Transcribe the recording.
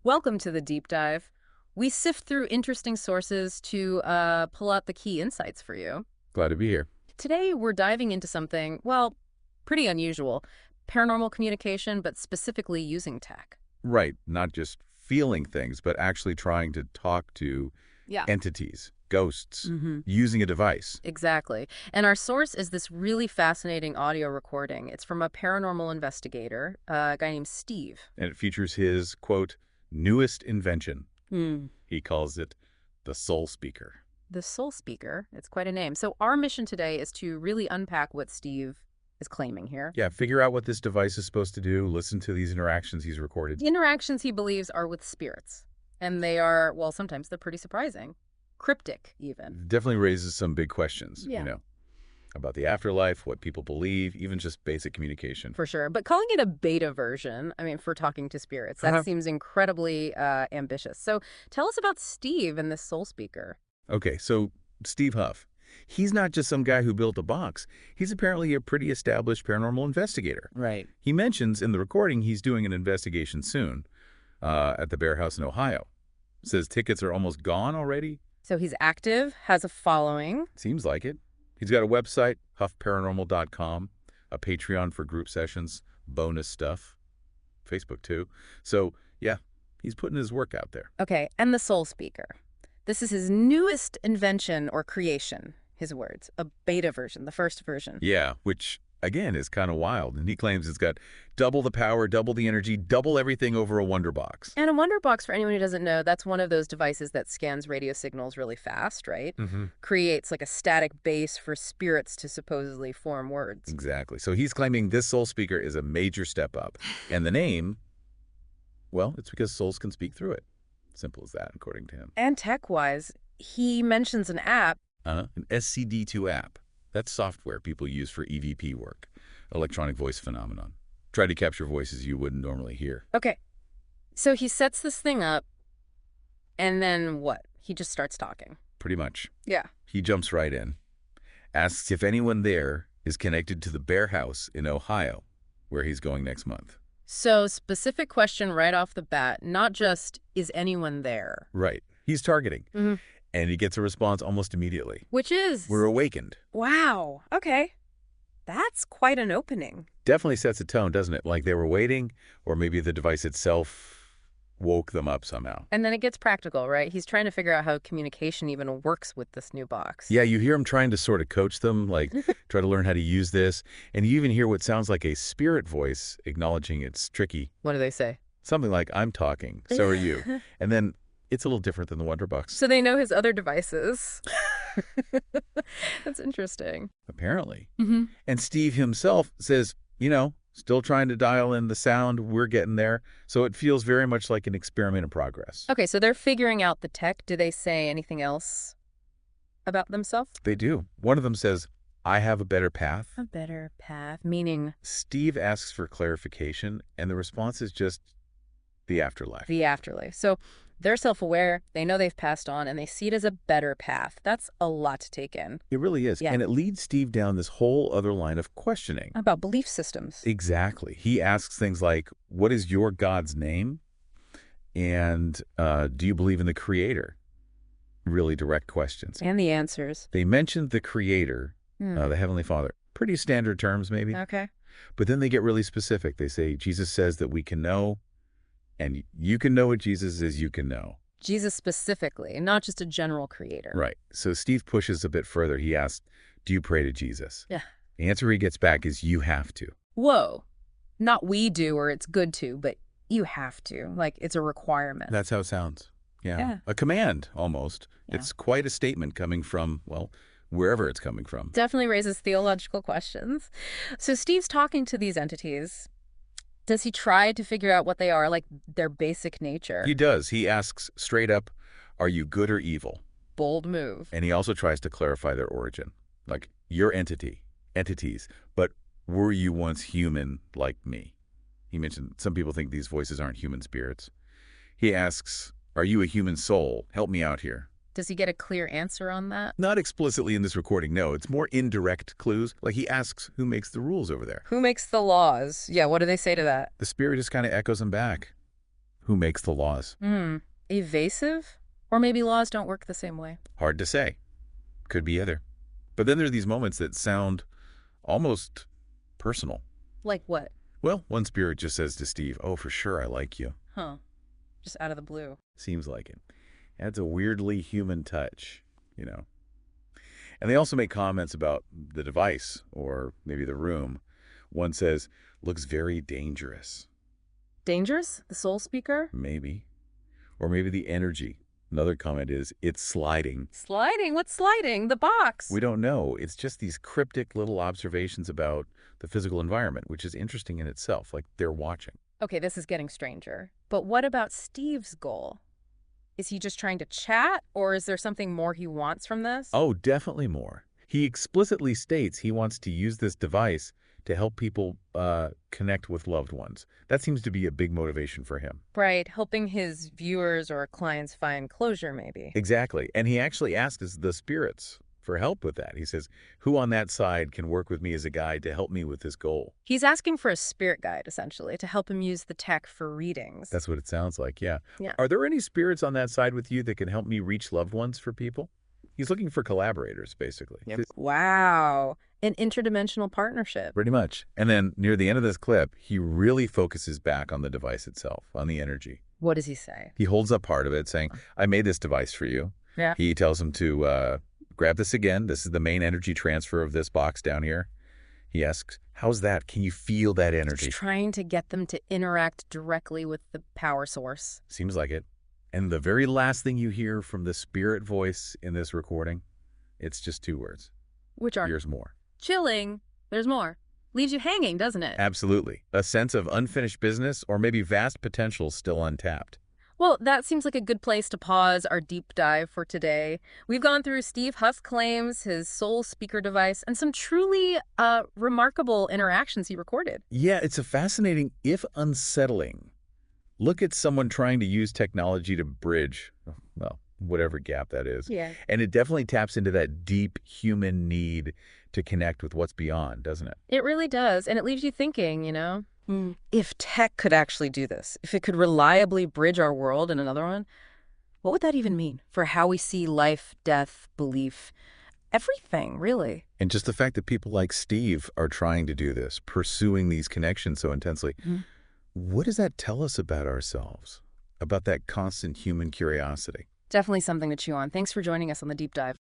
Welcome to the deep dive. We sift through interesting sources to pull out the key insights for you. Glad to be here. Today, we're diving into something, well, pretty unusual. Paranormal communication, but specifically using tech. Right. Not just feeling things, but actually trying to talk to Yeah. entities, ghosts, Mm-hmm. using a device. Exactly. And our source is this really fascinating audio recording. It's from a paranormal investigator, a guy named Steve. And it features his, quote, newest invention. Hmm. He calls it the SoulSpeaker. The SoulSpeaker. It's quite a name. So our mission today is to really unpack what Steve is claiming here. Yeah, figure out what this device is supposed to do, listen to these interactions he's recorded. The interactions he believes are with spirits. And they are, well, sometimes they're pretty surprising. Cryptic, even. Definitely raises some big questions, Yeah. about the afterlife, what people believe, even just basic communication. For sure. But calling it a beta version, I mean, for talking to spirits, that seems incredibly ambitious. So tell us about Steve and this SoulSpeaker. Okay, so Steve Huff. He's not just some guy who built a box. He's apparently a pretty established paranormal investigator. Right. He mentions in the recording he's doing an investigation soon at the Bear House in Ohio. Says tickets are almost gone already. So he's active, has a following. Seems like it. He's got a website, huffparanormal.com, a Patreon for group sessions, bonus stuff, Facebook too. So, yeah, he's putting his work out there. Okay, and the SoulSpeaker. This is his newest invention or creation, his words, a beta version, the first version. Yeah, which, again, is kind of wild. And he claims it's got double the power, double the energy, double everything over a Wonder Box. And a Wonder Box, for anyone who doesn't know, that's one of those devices that scans radio signals really fast, right? Mm-hmm. Creates like a static base for spirits to supposedly form words. Exactly. So he's claiming this SoulSpeaker is a major step up. And the name, well, it's because souls can speak through it. Simple as that, according to him. And tech-wise, he mentions an app. An SCD2 app. That's software people use for EVP work, electronic voice phenomenon. Try to capture voices you wouldn't normally hear. Okay. So he sets this thing up, and then what? He just starts talking. Pretty much. Yeah. He jumps right in. Asks if anyone there is connected to the Bear House in Ohio, where he's going next month. So specific question right off the bat, not just, is anyone there? Right. He's targeting. Mm-hmm. And he gets a response almost immediately. Which is? We're awakened. Wow. Okay. That's quite an opening. Definitely sets a tone, doesn't it? Like they were waiting, or maybe the device itself woke them up somehow. And then it gets practical, right? He's trying to figure out how communication even works with this new box. Yeah, you hear him trying to sort of coach them, like try to learn how to use this. And you even hear what sounds like a spirit voice acknowledging it's tricky. What do they say? Something like, I'm talking, so are you. And then it's a little different than the Wonder Box. So they know his other devices. That's interesting. Apparently. Mm-hmm. And Steve himself says, still trying to dial in the sound. We're getting there. So it feels very much like an experiment in progress. Okay, so they're figuring out the tech. Do they say anything else about themselves? They do. One of them says, I have a better path. A better path, meaning? Steve asks for clarification, and the response is just the afterlife. The afterlife. So they're self-aware, they know they've passed on, and they see it as a better path. That's a lot to take in. It really is. Yeah. And it leads Steve down this whole other line of questioning. About belief systems. Exactly. He asks things like, what is your God's name? And do you believe in the Creator? Really direct questions. And the answers. They mentioned the Creator, the Heavenly Father. Pretty standard terms, maybe. Okay. But then they get really specific. They say, Jesus says that we can know, and you can know what Jesus is, you can know. Jesus specifically, not just a general creator. Right. So Steve pushes a bit further. He asks, do you pray to Jesus? Yeah. The answer he gets back is, you have to. Whoa. Not we do or it's good to, but you have to. Like, it's a requirement. That's how it sounds. Yeah. A command, almost. Yeah. It's quite a statement coming from, well, wherever it's coming from. Definitely raises theological questions. So Steve's talking to these entities. Does he try to figure out what they are, like their basic nature? He does. He asks straight up, are you good or evil? Bold move. And he also tries to clarify their origin. Like, your entities, but were you once human like me? He mentioned some people think these voices aren't human spirits. He asks, are you a human soul? Help me out here. Does he get a clear answer on that? Not explicitly in this recording, no. It's more indirect clues. Like he asks who makes the rules over there. Who makes the laws? Yeah, what do they say to that? The spirit just kind of echoes him back. Who makes the laws? Hmm. Evasive? Or maybe laws don't work the same way. Hard to say. Could be either. But then there are these moments that sound almost personal. Like what? Well, one spirit just says to Steve, "Oh, for sure, I like you." Huh. Just out of the blue. Seems like it. Adds a weirdly human touch, you know. And they also make comments about the device or maybe the room. One says, "Looks very dangerous." Dangerous? The SoulSpeaker? Maybe. Or maybe the energy. Another comment is, "It's sliding." Sliding? What's sliding? The box. We don't know. It's just these cryptic little observations about the physical environment, which is interesting in itself, like they're watching. Okay, this is getting stranger. But what about Steve's goal? Is he just trying to chat, or is there something more he wants from this? Oh, definitely more. He explicitly states he wants to use this device to help people connect with loved ones. That seems to be a big motivation for him. Right, helping his viewers or clients find closure, maybe. Exactly. And he actually asks the spirits for help with that. He says, "Who on that side can work with me as a guide to help me with this goal?" He's asking for a spirit guide, essentially, to help him use the tech for readings. That's what it sounds like, yeah. Yeah. Are there any spirits on that side with you that can help me reach loved ones for people? He's looking for collaborators, basically. Yep. Wow. An interdimensional partnership. Pretty much. And then near the end of this clip, he really focuses back on the device itself, on the energy. What does he say? He holds up part of it saying, "I made this device for you." Yeah. He tells him to grab this again. This is the main energy transfer of this box down here. He asks, "How's that? Can you feel that energy?" He's trying to get them to interact directly with the power source. Seems like it. And the very last thing you hear from the spirit voice in this recording, it's just 2 words. Which are Here's more. chilling. There's more. Leaves you hanging, doesn't it? Absolutely. A sense of unfinished business or maybe vast potential still untapped. Well, that seems like a good place to pause our deep dive for today. We've gone through Steve Huff's claims, his SoulSpeaker device, and some truly remarkable interactions he recorded. Yeah, it's a fascinating, if unsettling, look at someone trying to use technology to bridge, well, whatever gap that is. Yeah. And it definitely taps into that deep human need to connect with what's beyond, doesn't it? It really does. And it leaves you thinking, if tech could actually do this, if it could reliably bridge our world and another one, what would that even mean for how we see life, death, belief, everything, really? And just the fact that people like Steve are trying to do this, pursuing these connections so intensely, what does that tell us about ourselves, about that constant human curiosity? Definitely something to chew on. Thanks for joining us on the deep dive.